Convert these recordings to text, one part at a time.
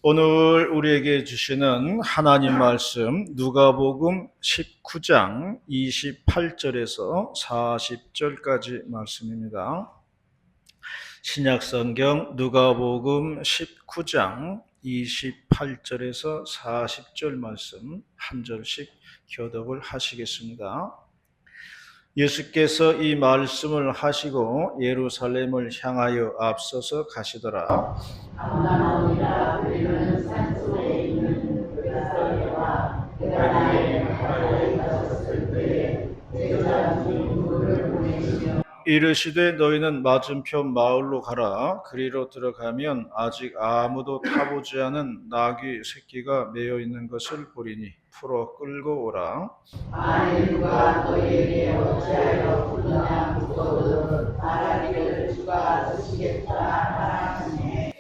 오늘 우리에게 주시는 하나님 말씀 누가복음 19장 28절에서 40절까지 말씀입니다. 신약성경 누가복음 19장 28절에서 40절 말씀 한 절씩 교독을 하시겠습니다. 예수께서 이 말씀을 하시고 예루살렘을 향하여 앞서서 가시더라. 아무나 우리는 산속에 있는 베드사다와 베다니엘에 가셨을 때에 제자들이 물을 보내시며 이르시되 너희는 맞은편 마을로 가라. 그리로 들어가면 아직 아무도 타보지 않은 나귀 새끼가 매어 있는 것을 보리니 풀어 끌고 오라. 만일 누가 너희에게 어찌하여 부르냐 묻거든 말하기를 주가 드시겠다 하라 하시니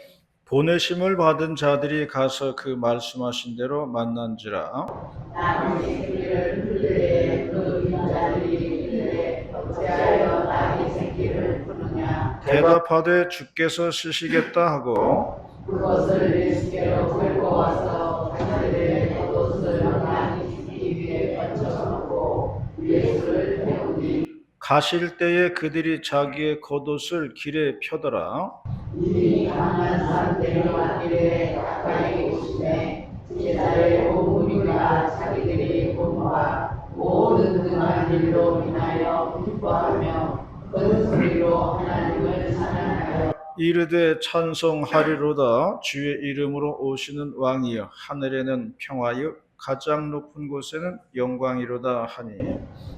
보내심을 받은 자들이 가서 그 말씀하신 대로 만난지라. 나귀 새끼를 풀 때에 그 인자들이 이르되 어찌하여 나귀 새끼를 부르냐 대답하되 주께서 쓰시겠다 하고 그것을 예수께로 들고 와서 자기들의 겉옷을 나귀 새끼 위에 얹혀놓고 예수를 태우니 가실 때에 그들이 자기의 겉옷을 길에 펴더라. 이미 강한 산 내려가길래 가까이 오시매 제자의 온 무리가 자기들이 본 바 모든 등한 일로 인하여 기뻐하며 큰 소리로 하나님을 찬양하여 이르되 찬송하리로다. 주의 이름으로 오시는 왕이여, 하늘에는 평화여, 가장 높은 곳에는 영광이로다 하니.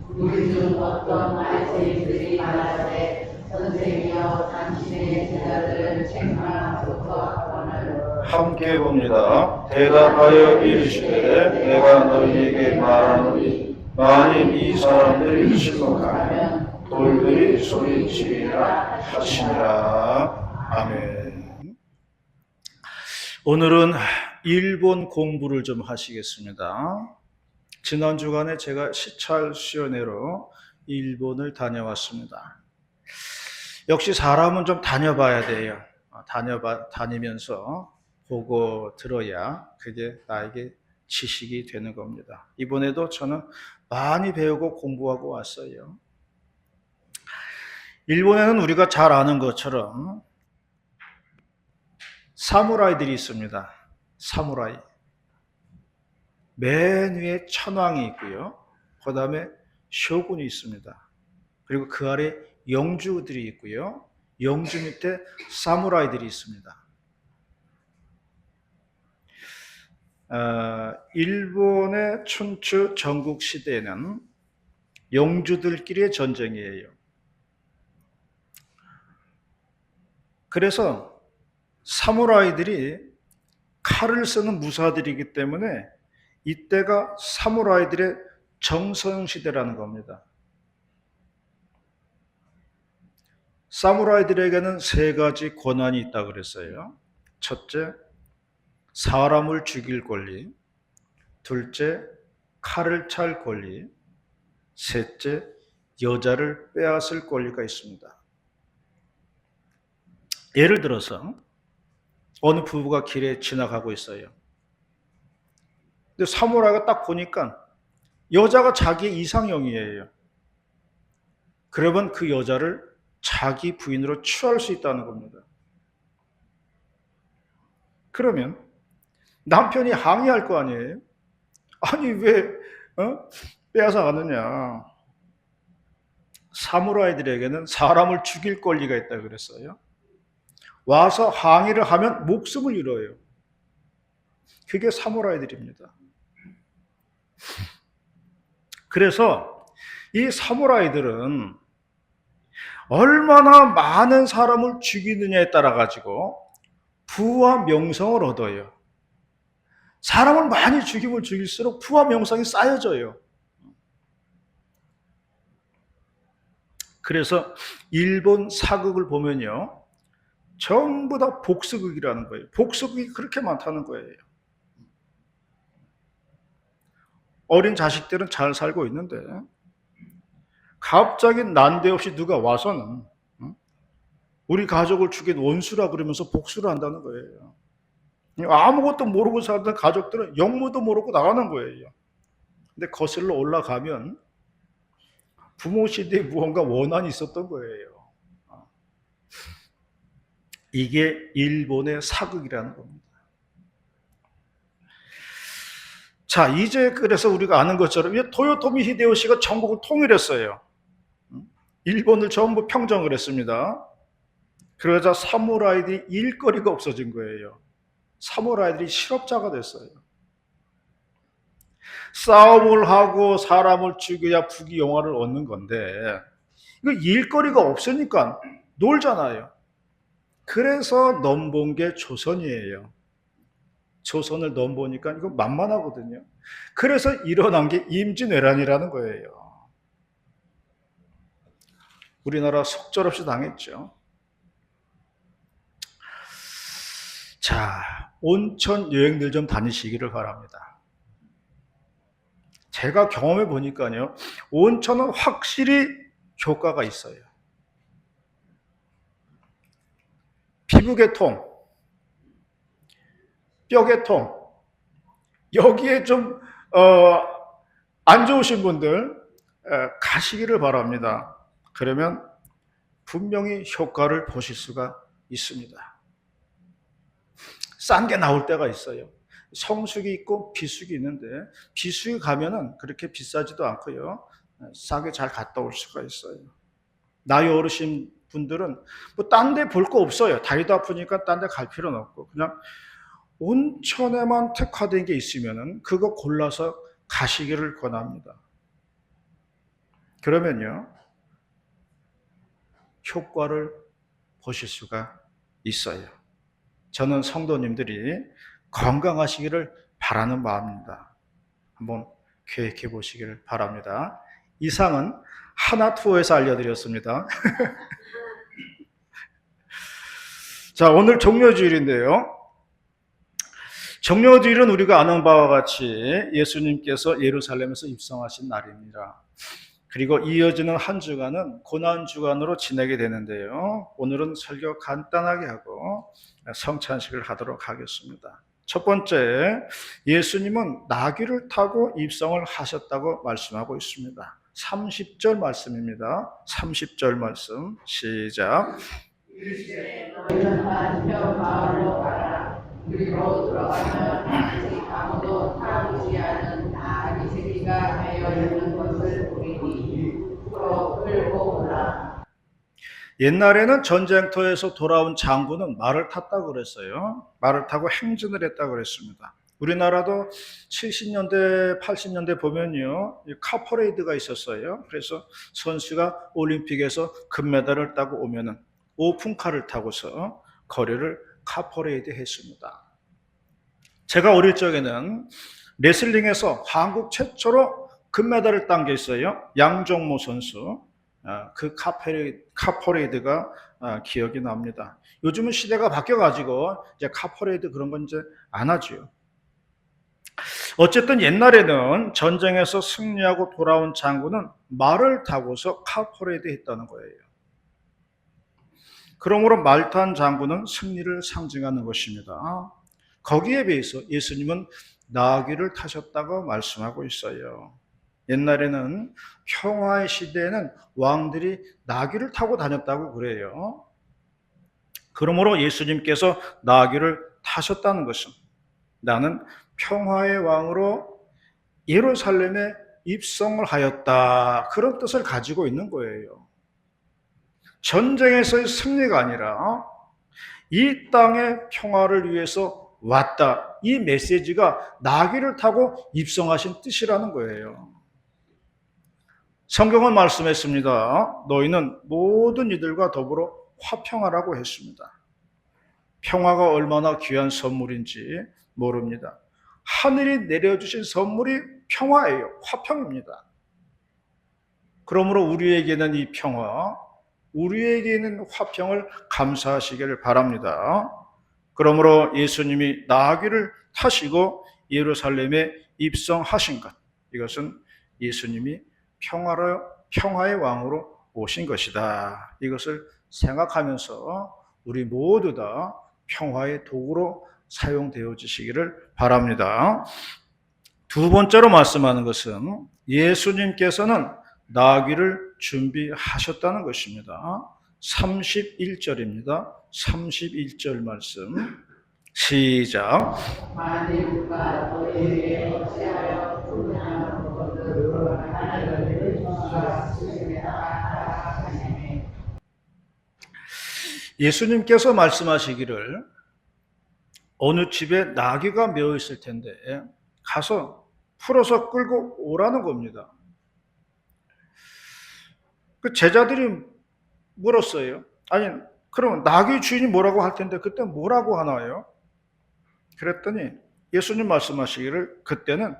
우리 중 어떤 바리새인들이 말하되 선생이여 당신의 제자들은 책망하소서 하거늘 함께 봅니다. 대답하여 이르시되 내가 너희에게 말하노니 만일 이 사람들이 침묵하면 돌들이 소리치리라 하시니라. 아멘. 오늘은 일본 공부를 좀 하시겠습니다. 지난 주간에 제가 시찰 수련회로 일본을 다녀왔습니다. 역시 사람은 좀 다녀봐야 돼요. 다니면서 보고 들어야 그게 나에게 지식이 되는 겁니다. 이번에도 저는 많이 배우고 공부하고 왔어요. 일본에는 우리가 잘 아는 것처럼 사무라이들이 있습니다. 사무라이. 맨 위에 천왕이 있고요. 그 다음에 쇼군이 있습니다. 그리고 그 아래 영주들이 있고요. 영주 밑에 사무라이들이 있습니다. 일본의 춘추 전국 시대에는 영주들끼리의 전쟁이에요. 그래서 사무라이들이 칼을 쓰는 무사들이기 때문에 이때가 사무라이들의 정성시대라는 겁니다. 사무라이들에게는 세 가지 권한이 있다고 그랬어요. 첫째, 사람을 죽일 권리. 둘째, 칼을 찰 권리. 셋째, 여자를 빼앗을 권리가 있습니다. 예를 들어서 어느 부부가 길에 지나가고 있어요. 근데 사무라이가 딱 보니까 여자가 자기의 이상형이에요. 그러면 그 여자를 자기 부인으로 취할 수 있다는 겁니다. 그러면 남편이 항의할 거 아니에요? 아니 왜 빼앗아 가느냐. 사무라이들에게는 사람을 죽일 권리가 있다고 그랬어요. 와서 항의를 하면 목숨을 잃어요. 그게 사무라이들입니다. 그래서 이 사무라이들은 얼마나 많은 사람을 죽이느냐에 따라 가지고 부와 명성을 얻어요. 사람을 많이 죽이면 죽일수록 부와 명성이 쌓여져요. 그래서 일본 사극을 보면요, 전부 다 복수극이라는 거예요. 복수극이 그렇게 많다는 거예요. 어린 자식들은 잘 살고 있는데 갑자기 난데없이 누가 와서는 우리 가족을 죽인 원수라 그러면서 복수를 한다는 거예요. 아무것도 모르고 살던 가족들은 영무도 모르고 나가는 거예요. 근데 거슬러 올라가면 부모 시대에 무언가 원한이 있었던 거예요. 이게 일본의 사극이라는 겁니다. 자, 이제 그래서 우리가 아는 것처럼 토요토미 히데요시가 전국을 통일했어요. 일본을 전부 평정을 했습니다. 그러자 사무라이들이 일거리가 없어진 거예요. 사무라이들이 실업자가 됐어요. 싸움을 하고 사람을 죽여야 부귀영화를 얻는 건데 이거 일거리가 없으니까 놀잖아요. 그래서 넘본 게 조선이에요. 조선을 넘보니까 이거 만만하거든요. 그래서 일어난 게 임진왜란이라는 거예요. 우리나라 속절없이 당했죠. 자, 온천 여행들 좀 다니시기를 바랍니다. 제가 경험해 보니까요, 온천은 확실히 효과가 있어요. 피부계통, 뼈계통, 여기에 좀 안 좋으신 분들 가시기를 바랍니다. 그러면 분명히 효과를 보실 수가 있습니다. 싼 게 나올 때가 있어요. 성수기 있고 비수기 있는데 비수기 가면은 그렇게 비싸지도 않고요. 싸게 잘 갔다 올 수가 있어요. 나이 어르신 분들은 뭐 딴 데 볼 거 없어요. 다리도 아프니까 딴 데 갈 필요는 없고 그냥 온천에만 특화된 게 있으면은 그거 골라서 가시기를 권합니다. 그러면요, 효과를 보실 수가 있어요. 저는 성도님들이 건강하시기를 바라는 마음입니다. 한번 계획해 보시기를 바랍니다. 이상은 하나투어에서 알려드렸습니다. 자, 오늘 종료주일인데요. 종료주일은 우리가 아는 바와 같이 예수님께서 예루살렘에서 입성하신 날입니다. 그리고 이어지는 한 주간은 고난주간으로 지내게 되는데요. 오늘은 설교 간단하게 하고 성찬식을 하도록 하겠습니다. 첫 번째, 예수님은 나귀를 타고 입성을 하셨다고 말씀하고 있습니다. 30절 말씀입니다. 30절 말씀 시작. 너희는 다시어 마을로 가라. 그리고 들어가면 아직 아무도 타보지 않은 나귀 새끼가 매여 있는 것을 보리니 끌고 오라. 옛날에는 전쟁터에서 돌아온 장군은 말을 탔다고 그랬어요. 말을 타고 행진을 했다고 그랬습니다. 우리나라도 70년대, 80년대 보면요, 카퍼레이드가 있었어요. 그래서 선수가 올림픽에서 금메달을 따고 오면은 오픈카를 타고서 거리를 카퍼레이드 했습니다. 제가 어릴 적에는 레슬링에서 한국 최초로 금메달을 딴 게 있어요. 양정모 선수. 그 카퍼레이드가 기억이 납니다. 요즘은 시대가 바뀌어가지고 이제 카퍼레이드 그런 건 이제 안 하죠. 어쨌든 옛날에는 전쟁에서 승리하고 돌아온 장군은 말을 타고서 카퍼레이드 했다는 거예요. 그러므로 말 탄 장군은 승리를 상징하는 것입니다. 거기에 비해서 예수님은 나귀를 타셨다고 말씀하고 있어요. 옛날에는 평화의 시대에는 왕들이 나귀를 타고 다녔다고 그래요. 그러므로 예수님께서 나귀를 타셨다는 것은 나는 평화의 왕으로 예루살렘에 입성을 하였다. 그런 뜻을 가지고 있는 거예요. 전쟁에서의 승리가 아니라 이 땅의 평화를 위해서 왔다. 이 메시지가 나귀를 타고 입성하신 뜻이라는 거예요. 성경은 말씀했습니다. 너희는 모든 이들과 더불어 화평하라고 했습니다. 평화가 얼마나 귀한 선물인지 모릅니다. 하늘이 내려주신 선물이 평화예요. 화평입니다. 그러므로 우리에게는 이 평화, 우리에게는 화평을 감사하시기를 바랍니다. 그러므로 예수님이 나귀를 타시고 예루살렘에 입성하신 것, 이것은 예수님이 평화의 왕으로 오신 것이다. 이것을 생각하면서 우리 모두 다 평화의 도구로 사용되어지시기를 바랍니다. 두 번째로 말씀하는 것은 예수님께서는 나귀를 준비하셨다는 것입니다. 31절입니다. 31절 말씀 시작. 만일과 너희에게 어찌하여 분양하는 것을 하나님을 주사 쓰시리라 하시니. 예수님께서 말씀하시기를 어느 집에 나귀가 메어 있을 텐데 가서 풀어서 끌고 오라는 겁니다. 그 제자들이 물었어요. 아니, 그럼 나귀 주인이 뭐라고 할 텐데 그때 뭐라고 하나요? 그랬더니 예수님 말씀하시기를 그때는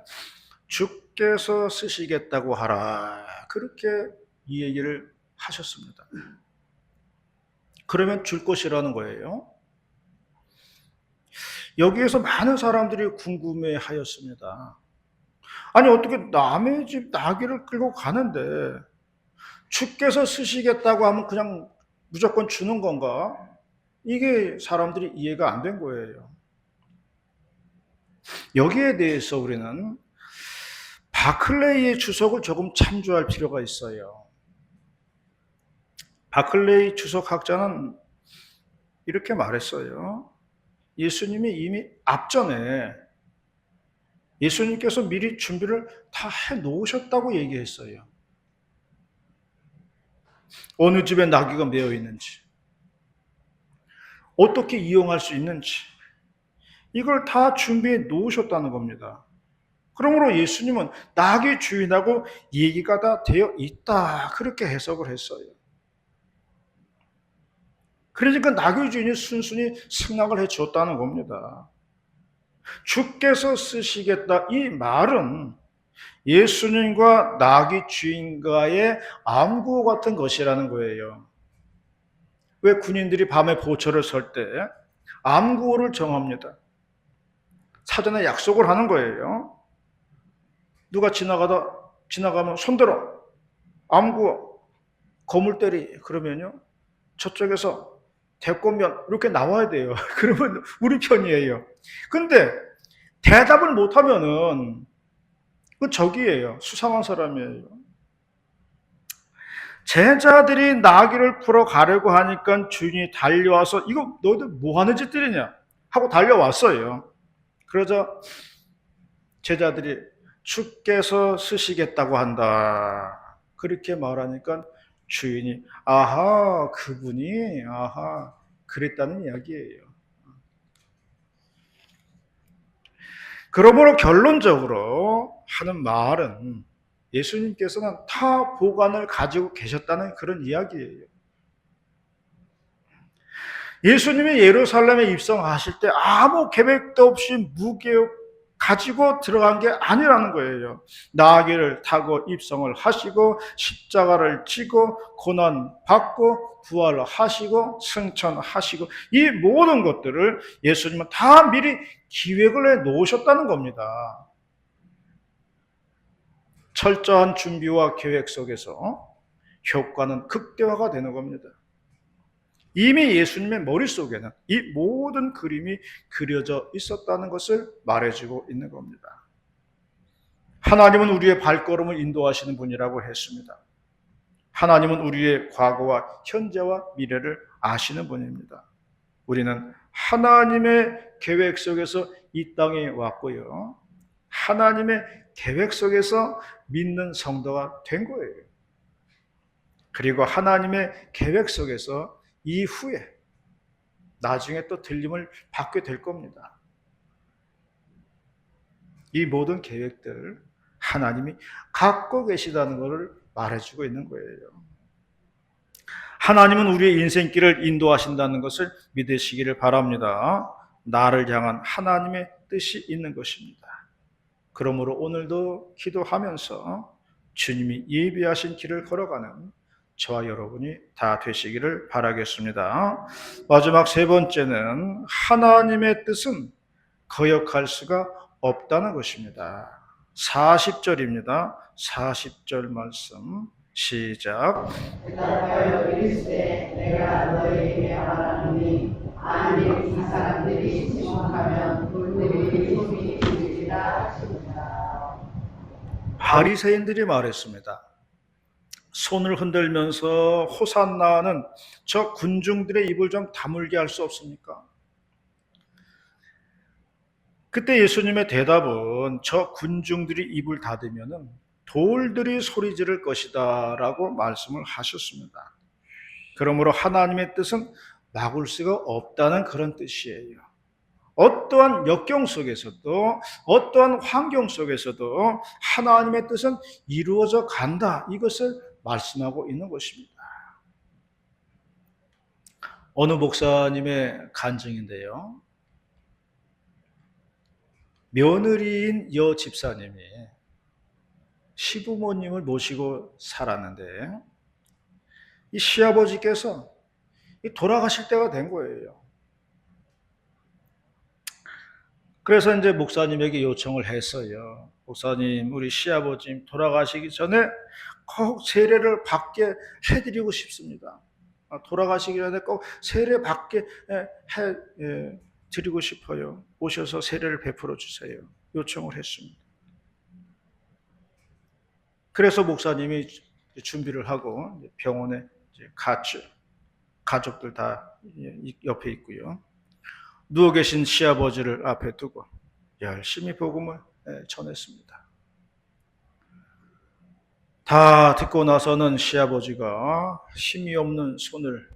주께서 쓰시겠다고 하라. 그렇게 이 얘기를 하셨습니다. 그러면 줄 것이라는 거예요. 여기에서 많은 사람들이 궁금해 하였습니다. 아니, 어떻게 남의 집 나귀를 끌고 가는데 주께서 쓰시겠다고 하면 그냥 무조건 주는 건가? 이게 사람들이 이해가 안 된 거예요. 여기에 대해서 우리는 바클레이의 주석을 조금 참조할 필요가 있어요. 바클레이 주석학자는 이렇게 말했어요. 예수님이 이미 앞전에 예수님께서 미리 준비를 다 해놓으셨다고 얘기했어요. 어느 집에 나귀가 메어 있는지, 어떻게 이용할 수 있는지, 이걸 다 준비해 놓으셨다는 겁니다. 그러므로 예수님은 나귀 주인하고 얘기가 다 되어 있다, 그렇게 해석을 했어요. 그러니까 나귀 주인이 순순히 승낙을 해 줬다는 겁니다. 주께서 쓰시겠다, 이 말은 예수님과 나귀 주인과의 암구 같은 것이라는 거예요. 왜 군인들이 밤에 보초를 설 때 암구호를 정합니다. 사전에 약속을 하는 거예요. 누가 지나가면 손들어, 암구호, 거물때리, 그러면요 저쪽에서 대권면 이렇게 나와야 돼요. 그러면 우리 편이에요. 근데 대답을 못하면은 그 적이에요. 수상한 사람이에요. 제자들이 나귀를 풀어 가려고 하니까 주인이 달려와서 이거 너희들 뭐 하는 짓들이냐 하고 달려왔어요. 그러자 제자들이 주께서 쓰시겠다고 한다, 그렇게 말하니까 주인이 아하, 그분이 아하, 그랬다는 이야기예요. 그러므로 결론적으로 하는 말은 예수님께서는 타 보관을 가지고 계셨다는 그런 이야기예요. 예수님이 예루살렘에 입성하실 때 아무 계획도 없이 무계획 가지고 들어간 게 아니라는 거예요. 나귀를 타고 입성을 하시고 십자가를 지고 고난 받고 부활하시고 승천하시고 이 모든 것들을 예수님은 다 미리 기획을 해 놓으셨다는 겁니다. 철저한 준비와 계획 속에서 효과는 극대화가 되는 겁니다. 이미 예수님의 머릿속에는 이 모든 그림이 그려져 있었다는 것을 말해주고 있는 겁니다. 하나님은 우리의 발걸음을 인도하시는 분이라고 했습니다. 하나님은 우리의 과거와 현재와 미래를 아시는 분입니다. 우리는 하나님의 계획 속에서 이 땅에 왔고요. 하나님의 계획 속에서 믿는 성도가 된 거예요. 그리고 하나님의 계획 속에서 이후에 나중에 또 들림을 받게 될 겁니다. 이 모든 계획들 하나님이 갖고 계시다는 것을 말해주고 있는 거예요. 하나님은 우리의 인생길을 인도하신다는 것을 믿으시기를 바랍니다. 나를 향한 하나님의 뜻이 있는 것입니다. 그러므로 오늘도 기도하면서 주님이 예비하신 길을 걸어가는 저와 여러분이 다 되시기를 바라겠습니다. 마지막 세 번째는 하나님의 뜻은 거역할 수가 없다는 것입니다. 40절입니다. 40절 말씀 시작. 대답하여 이르시되 내가 너희에게 말하노니 만일 이 사람들이 지목하면 바리새인들이 말했습니다. 손을 흔들면서 호산나는 저 군중들의 입을 좀 다물게 할 수 없습니까? 그때 예수님의 대답은 저 군중들이 입을 닫으면은 돌들이 소리 지를 것이다 라고 말씀을 하셨습니다. 그러므로 하나님의 뜻은 막을 수가 없다는 그런 뜻이에요. 어떠한 역경 속에서도 어떠한 환경 속에서도 하나님의 뜻은 이루어져 간다. 이것을 말씀하고 있는 것입니다. 어느 목사님의 간증인데요. 며느리인 여 집사님이 시부모님을 모시고 살았는데 이 시아버지께서 돌아가실 때가 된 거예요. 그래서 이제 목사님에게 요청을 했어요. 목사님, 우리 시아버님 돌아가시기 전에 꼭 세례를 받게 해드리고 싶습니다. 돌아가시기 전에 꼭 세례 받게 해드리고 싶어요. 오셔서 세례를 베풀어 주세요. 요청을 했습니다. 그래서 목사님이 준비를 하고 병원에 갔죠. 가족들 다 옆에 있고요. 누워 계신 시아버지를 앞에 두고 열심히 복음을 전했습니다. 다 듣고 나서는 시아버지가 힘이 없는 손을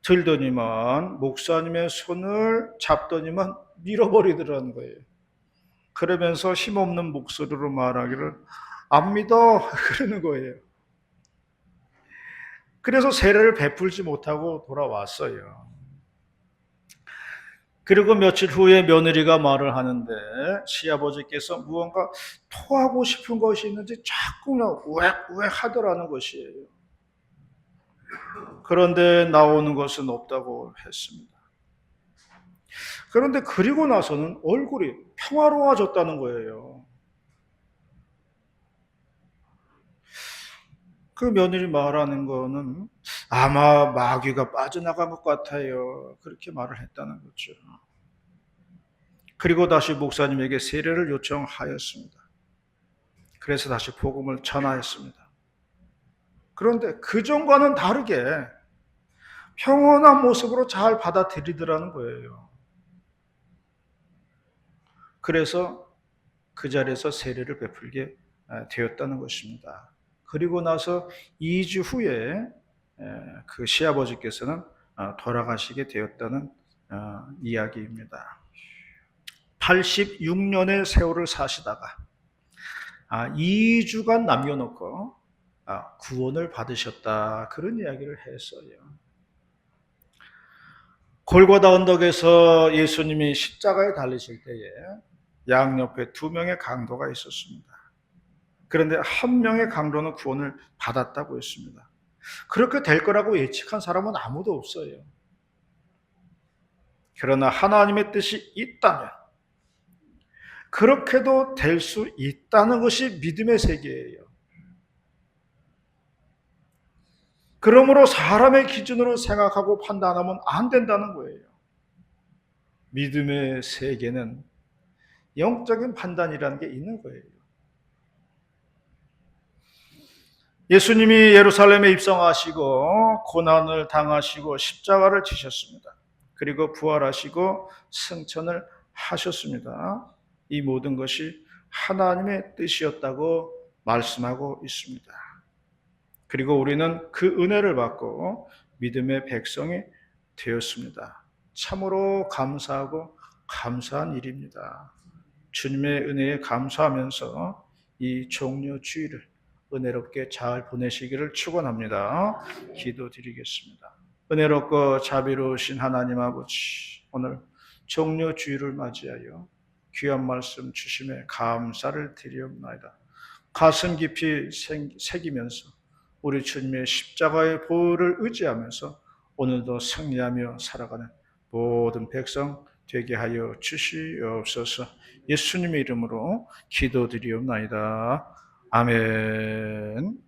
들더니만 목사님의 손을 잡더니만 밀어버리더라는 거예요. 그러면서 힘없는 목소리로 말하기를 안 믿어 그러는 거예요. 그래서 세례를 베풀지 못하고 돌아왔어요. 그리고 며칠 후에 며느리가 말을 하는데 시아버지께서 무언가 토하고 싶은 것이 있는지 자꾸 우웩우웩 하더라는 것이에요. 그런데 나오는 것은 없다고 했습니다. 그런데 그리고 나서는 얼굴이 평화로워졌다는 거예요. 그 며느리 말하는 거는 아마 마귀가 빠져나간 것 같아요. 그렇게 말을 했다는 거죠. 그리고 다시 목사님에게 세례를 요청하였습니다. 그래서 다시 복음을 전하였습니다. 그런데 그전과는 다르게 평온한 모습으로 잘 받아들이더라는 거예요. 그래서 그 자리에서 세례를 베풀게 되었다는 것입니다. 그리고 나서 2주 후에 그 시아버지께서는 돌아가시게 되었다는 이야기입니다. 86년의 세월을 사시다가 2주간 남겨놓고 구원을 받으셨다. 그런 이야기를 했어요. 골고다 언덕에서 예수님이 십자가에 달리실 때에 양옆에 2명의 강도가 있었습니다. 그런데 1명의 강도는 구원을 받았다고 했습니다. 그렇게 될 거라고 예측한 사람은 아무도 없어요. 그러나 하나님의 뜻이 있다면 그렇게도 될 수 있다는 것이 믿음의 세계예요. 그러므로 사람의 기준으로 생각하고 판단하면 안 된다는 거예요. 믿음의 세계는 영적인 판단이라는 게 있는 거예요. 예수님이 예루살렘에 입성하시고 고난을 당하시고 십자가를 지셨습니다. 그리고 부활하시고 승천을 하셨습니다. 이 모든 것이 하나님의 뜻이었다고 말씀하고 있습니다. 그리고 우리는 그 은혜를 받고 믿음의 백성이 되었습니다. 참으로 감사하고 감사한 일입니다. 주님의 은혜에 감사하면서 이 종려 주일을 은혜롭게 잘 보내시기를 축원합니다. 기도드리겠습니다. 은혜롭고 자비로우신 하나님 아버지, 오늘 종려 주일을 맞이하여 귀한 말씀 주심에 감사를 드리옵나이다. 가슴 깊이 새기면서 우리 주님의 십자가의 보혈을 의지하면서 오늘도 승리하며 살아가는 모든 백성 되게 하여 주시옵소서. 예수님의 이름으로 기도드리옵나이다. 아멘.